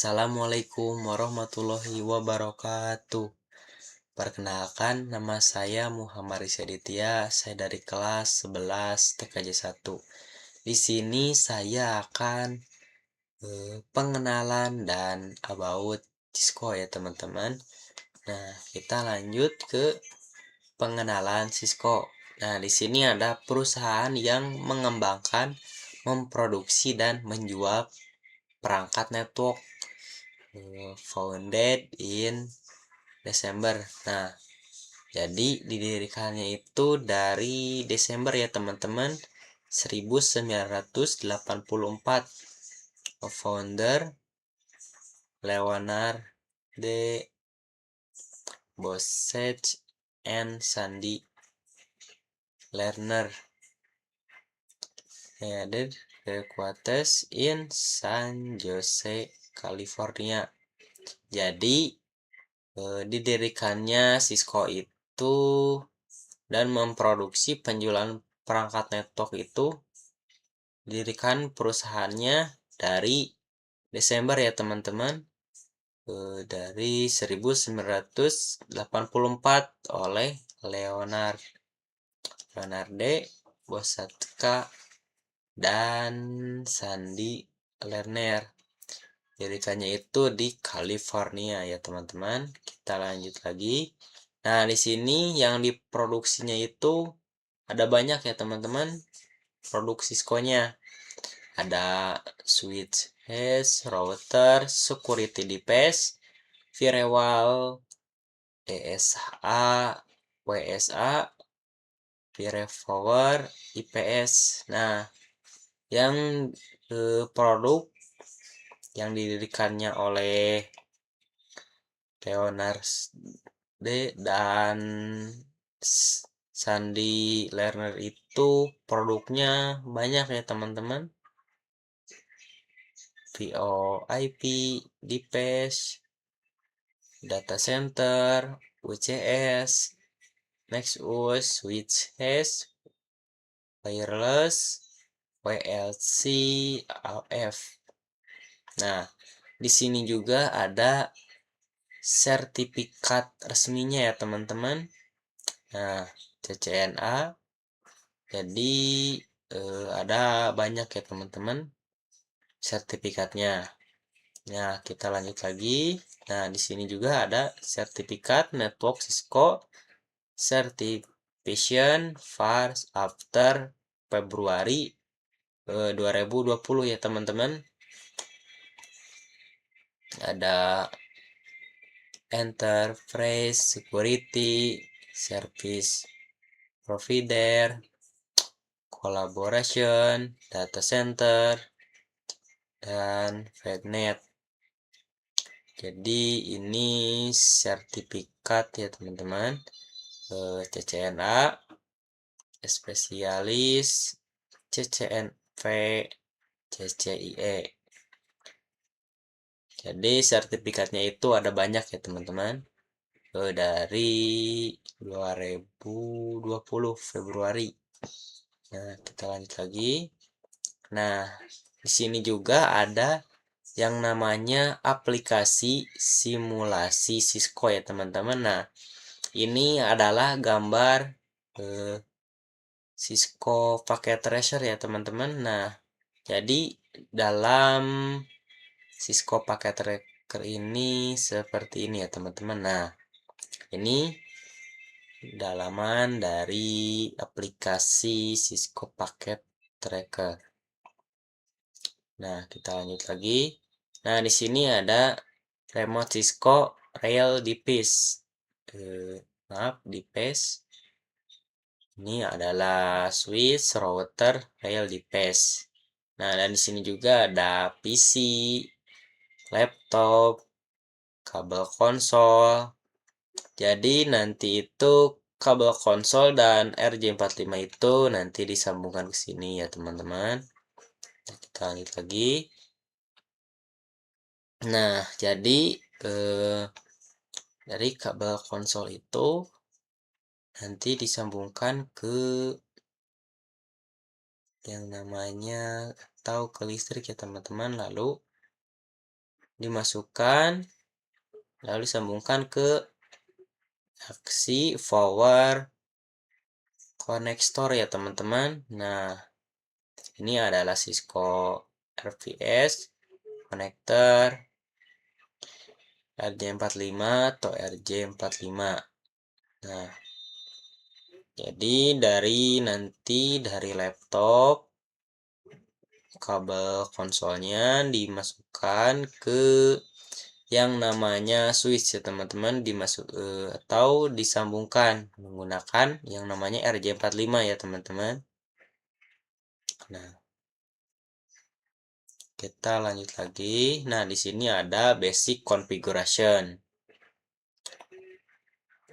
Assalamualaikum warahmatullahi wabarakatuh. Perkenalkan, nama saya Muhammad Rizky Aditya. Saya dari kelas 11 TKJ 1. Di sini saya akan pengenalan dan about Cisco ya teman-teman. Nah, kita lanjut ke pengenalan Cisco. Nah, di sini ada perusahaan yang mengembangkan, memproduksi dan menjual perangkat network founded in Desember. Nah, jadi didirikannya itu dari Desember ya teman-teman 1984. Founder Leonard D. Bossech and Sandy Lerner. Headed headquarters in San Jose, California. Jadi didirikannya Cisco itu dan memproduksi penjualan perangkat network itu didirikan perusahaannya dari Desember ya teman-teman, dari 1984 oleh Leonard D. Bosatka dan Sandy Lerner. Didirikannya itu di California ya teman-teman. Kita lanjut lagi. Nah, di sini yang diproduksinya itu ada banyak ya teman-teman. Produksi Cisco-nya ada switch, hash, router, security device, firewall, ESA, WSA, firewall, IPS. Nah, yang produk yang didirikannya oleh Leonard D. dan Sandy Lerner itu produknya banyak ya teman-teman. VoIP, DPS, data center, UCS, Nexus, switches, wireless, WLC, AF. Nah, di sini juga ada sertifikat resminya ya teman-teman. Nah, CCNA. Jadi ada banyak ya teman-teman sertifikatnya. Nah, kita lanjut lagi. Nah, di sini juga ada sertifikat Network Cisco Certification First After Februari 2020 ya teman-teman. Ada Enterprise Security Service Provider, Collaboration, Data Center, dan VNet. Jadi ini sertifikat ya teman-teman, CCNA, spesialis, CCNP, CCIE. Jadi sertifikatnya itu ada banyak ya teman-teman, dari 2020 Februari. Nah, kita lanjut lagi. Nah, di sini juga ada yang namanya aplikasi simulasi Cisco ya teman-teman. Nah, ini adalah gambar Cisco Packet Tracer ya teman-teman. Nah, jadi dalam Cisco Packet Tracker ini seperti ini ya teman-teman. Nah, ini dalaman dari aplikasi Cisco Packet Tracker. Nah, kita lanjut lagi. Nah, di sini ada remote Cisco Rail Device. Maaf, device. Ini adalah switch, router, rail device. Nah, dan di sini juga ada PC, laptop, kabel konsol. Jadi nanti itu kabel konsol dan RJ45 itu nanti disambungkan ke sini ya teman-teman. Kita lanjut lagi. Nah, jadi dari kabel konsol itu nanti disambungkan ke yang namanya atau ke listrik ya teman-teman. Lalu dimasukkan, lalu disambungkan ke aksi forward connector ya teman-teman. Nah, ini adalah Cisco RVS connector RJ45 atau RJ45. Nah, jadi dari laptop, kabel konsolnya dimasukkan ke yang namanya switch ya teman-teman, atau disambungkan menggunakan yang namanya RJ45 ya teman-teman. Nah, kita lanjut lagi. Nah, di sini ada basic configuration.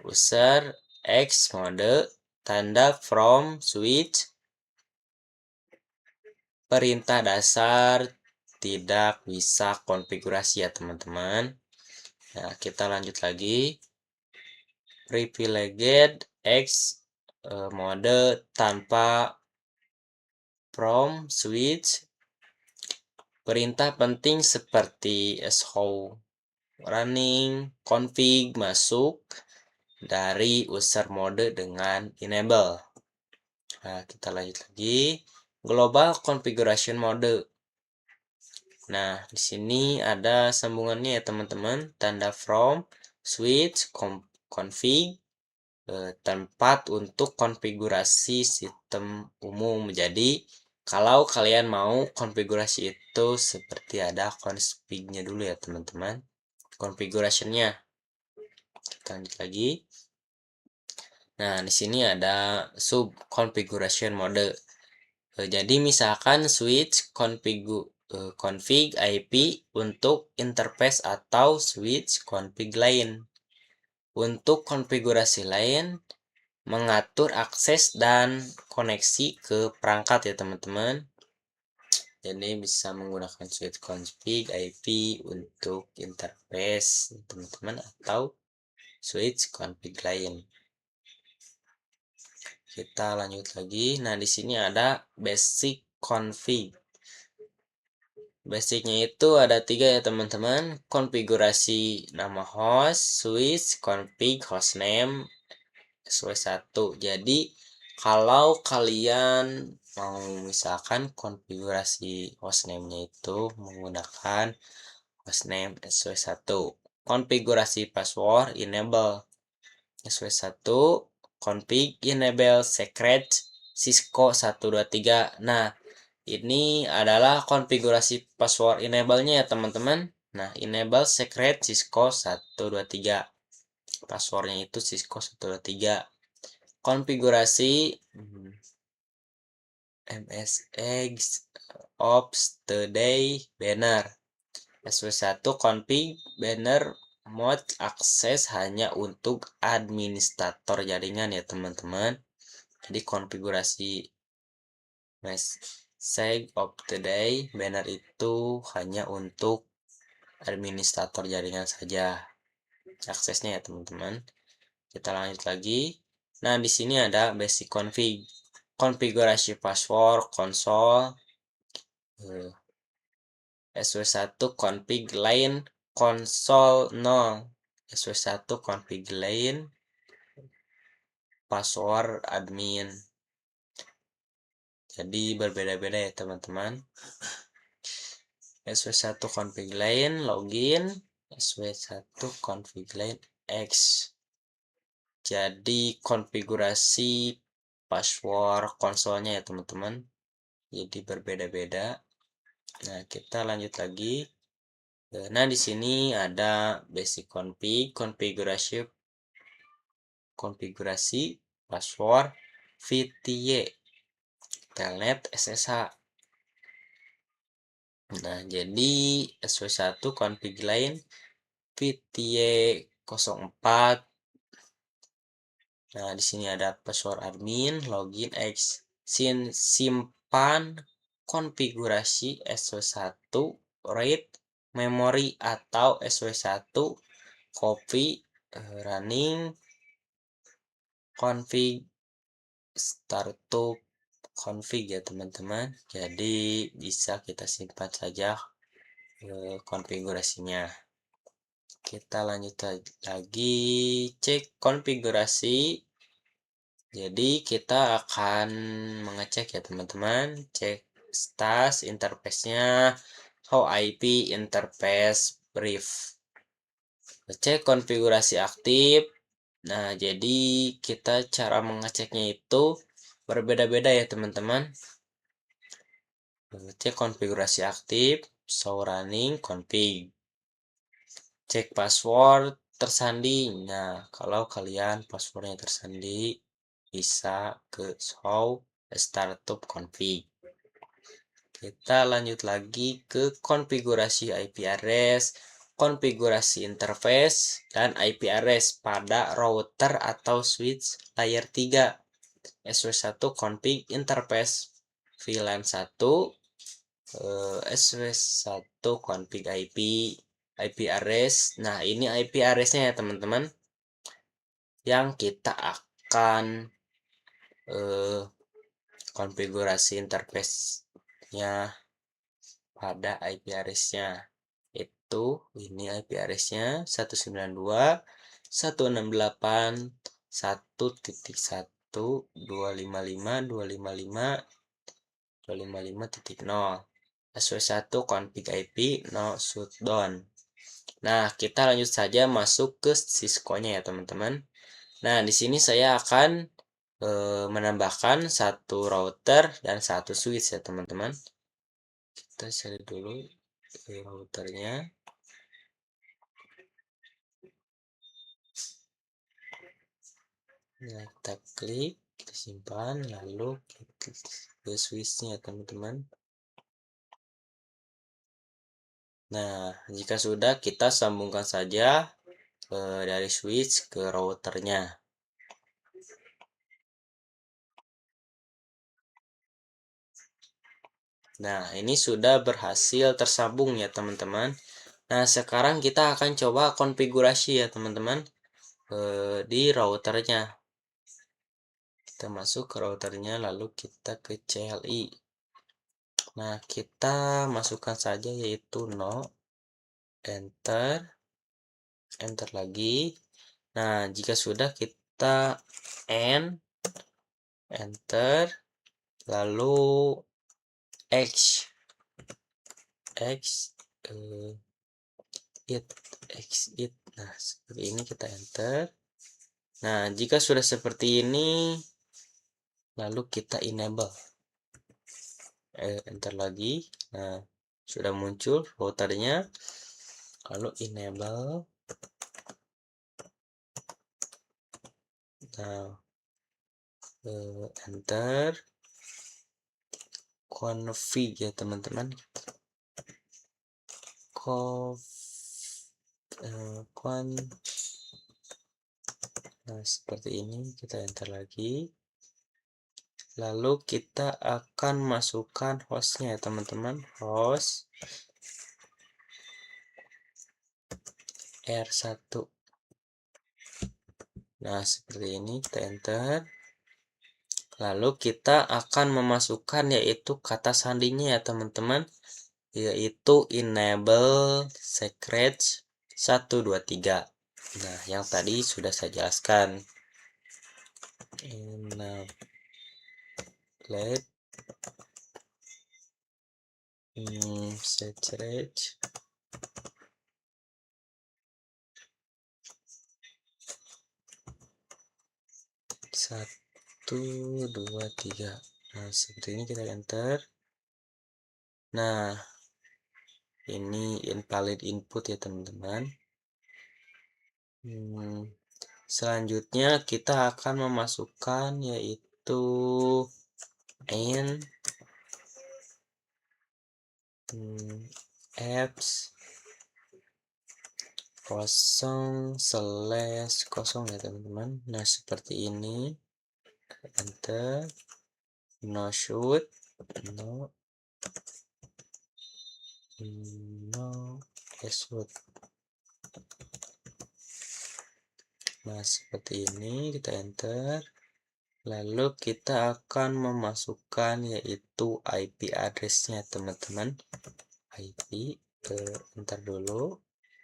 User X mode, tanda from switch, perintah dasar tidak bisa konfigurasi ya teman-teman. Nah, kita lanjut lagi. Privileged X mode tanpa from switch, perintah penting seperti show running config masuk dari user mode dengan enable. Nah, kita lanjut lagi. Global configuration mode. Nah, di sini ada sambungannya ya teman-teman. Tanda from switch config tempat untuk konfigurasi sistem umum. Jadi, kalau kalian mau konfigurasi itu seperti ada config-nya dulu ya teman-teman. Configuration-nya. Kita lanjut lagi. Nah, di sini ada sub configuration mode. Jadi misalkan switch config IP untuk interface atau switch config lain. Untuk konfigurasi lain, mengatur akses dan koneksi ke perangkat ya teman-teman. Jadi bisa menggunakan switch config IP untuk interface teman-teman atau switch config lain. Kita lanjut lagi. Nah, di sini ada basic config. Basicnya itu ada 3 ya teman-teman. Konfigurasi nama host, switch, config hostname, SW1. Jadi kalau kalian mau misalkan konfigurasi hostname-nya itu menggunakan hostname SW1. Konfigurasi password enable SW1, config enable secret Cisco 123. Nah, ini adalah konfigurasi password enable-nya ya teman-teman. Nah, enable secret Cisco 123. Passwordnya itu Cisco 123. Konfigurasi MSX Ops Today banner. SW1 config banner mode akses hanya untuk administrator jaringan ya teman-teman. Jadi konfigurasi MSX Ops Today banner itu hanya untuk administrator jaringan saja aksesnya ya teman-teman. Kita lanjut lagi. Nah, di sini ada basic config. Konfigurasi password konsol SW1 config lain konsol 0. SW1 config lain password admin. Jadi berbeda-beda ya teman-teman. SW1 config lain login, SW1 config lain X. Jadi konfigurasi password konsolnya ya teman-teman. Jadi berbeda-beda. Nah, kita lanjut lagi. Nah, di sini ada basic konfigurasi password VTY telnet SSH. Nah, jadi SW1 config lain VTY 04. Nah, di sini ada password admin, login X. Simpan konfigurasi SW1 read memory atau SW1 copy running config startup config ya teman-teman. Jadi bisa kita simpan saja konfigurasinya. Kita lanjut lagi cek konfigurasi. Jadi kita akan mengecek ya teman-teman, cek stas interface-nya, how IP interface brief. Cek konfigurasi aktif. Nah, jadi kita cara mengeceknya itu berbeda-beda ya teman-teman. Cek konfigurasi aktif, show running config. Cek password tersandi. Nah, kalau kalian passwordnya tersandi, bisa ke show startup config. Kita lanjut lagi ke konfigurasi IP address, konfigurasi interface, dan IP address pada router atau switch layer 3. SW1 config interface, VLAN 1, SW1 config IP address. Nah, ini IP address-nya ya teman-teman, yang kita akan konfigurasi interface-nya pada IP address-nya. Itu ini IP address-nya 192.168.1.255.255.255.0 SW1 config IP no shutdown. Nah, kita lanjut saja masuk ke Cisco-nya ya teman-teman. Nah, di sini saya akan menambahkan satu router dan satu switch ya teman-teman. Kita cari dulu routernya. Nah, kita klik, kita simpan, lalu kita ke switch-nya teman-teman. Nah, jika sudah, kita sambungkan saja dari switch ke routernya. Nah, ini sudah berhasil tersambung ya teman-teman. Nah, sekarang kita akan coba konfigurasi ya teman-teman di routernya. Kita masuk ke routernya, lalu kita ke CLI. Nah, kita masukkan saja yaitu no, enter lagi. Nah, jika sudah, kita enter, lalu X it. Nah, seperti ini kita enter. Nah, jika sudah seperti ini, lalu kita enable. Enter lagi. Nah, sudah muncul routernya. Lalu enable. Nah, enter. Config ya teman-teman. Nah, seperti ini kita enter lagi. Lalu kita akan masukkan hostnya ya teman-teman, host R1. Nah, seperti ini kita enter. Lalu kita akan memasukkan yaitu kata sandinya ya teman-teman, yaitu enable secret 123. Nah, yang tadi sudah saya jelaskan. Enable secret 123. Nah, seperti ini kita enter. Nah, ini invalid input ya teman-teman. Selanjutnya kita akan memasukkan yaitu apps 0/0 ya teman-teman. Nah, seperti ini. Enter. No shoot. No password. Nah, seperti ini kita enter. Lalu kita akan memasukkan yaitu IP address-nya teman-teman. IP Ntar dulu.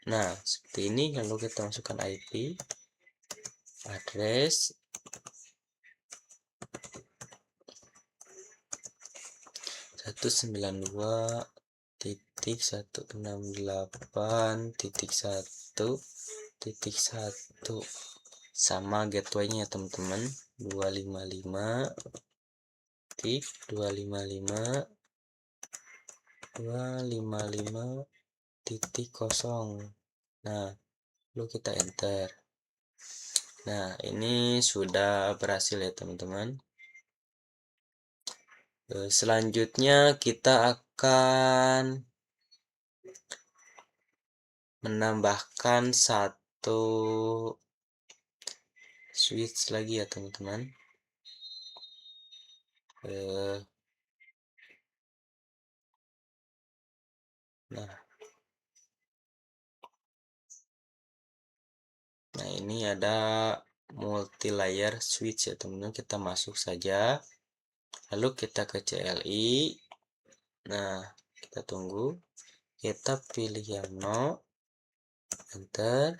Nah, seperti ini. Lalu kita masukkan IP, address, satu sembilan dua titik 168.1.1 sama gateway-nya ya teman-teman, 255.255.255.0. Nah, lalu kita enter. Nah, ini sudah berhasil ya teman-teman. Selanjutnya kita akan menambahkan satu switch lagi ya teman-teman. Nah, ini ada multi layer switch ya teman-teman. Kita masuk saja, lalu kita ke CLI. Nah, kita tunggu, kita pilih yang no, enter,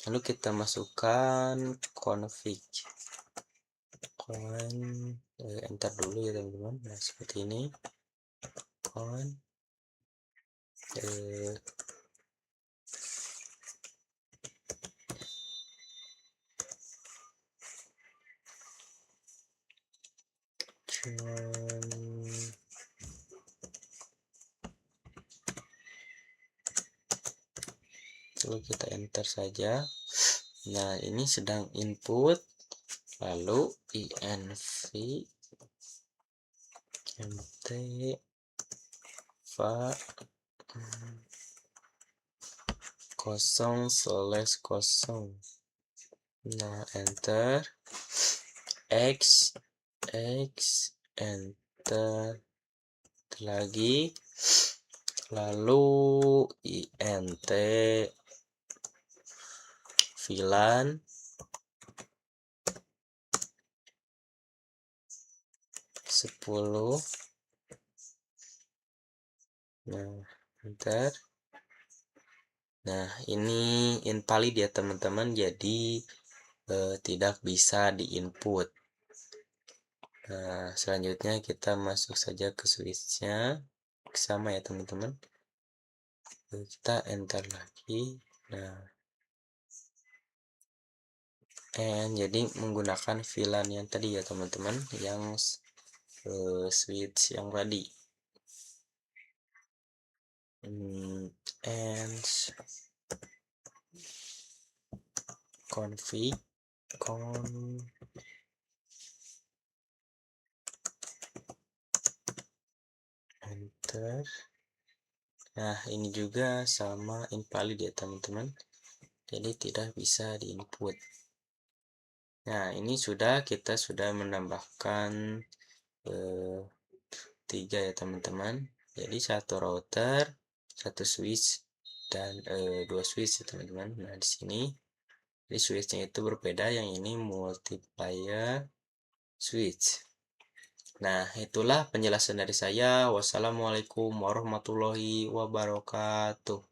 lalu kita masukkan config, enter dulu ya teman-teman. Nah, seperti ini, lalu kita enter saja. Nah, ini sedang input, lalu env mt va 0/0. Nah, enter, x, enter lagi, lalu int VLAN, sepuluh. Nah, enter. Nah, ini invalid ya teman-teman, jadi tidak bisa diinput. Nah, selanjutnya kita masuk saja ke switch-nya, sama ya teman-teman. Kita enter lagi. Nah, jadi menggunakan VLAN yang tadi ya teman-teman, yang switch yang tadi. And config enter. Nah, ini juga sama invalid ya teman-teman, jadi tidak bisa diinput. Nah, ini kita sudah menambahkan 3 ya teman-teman. Jadi satu router, satu switch, dan 2 switch ya teman-teman. Nah, di sini jadi switchnya itu berbeda, yang ini multiplayer switch. Nah, itulah penjelasan dari saya. Wassalamualaikum warahmatullahi wabarakatuh.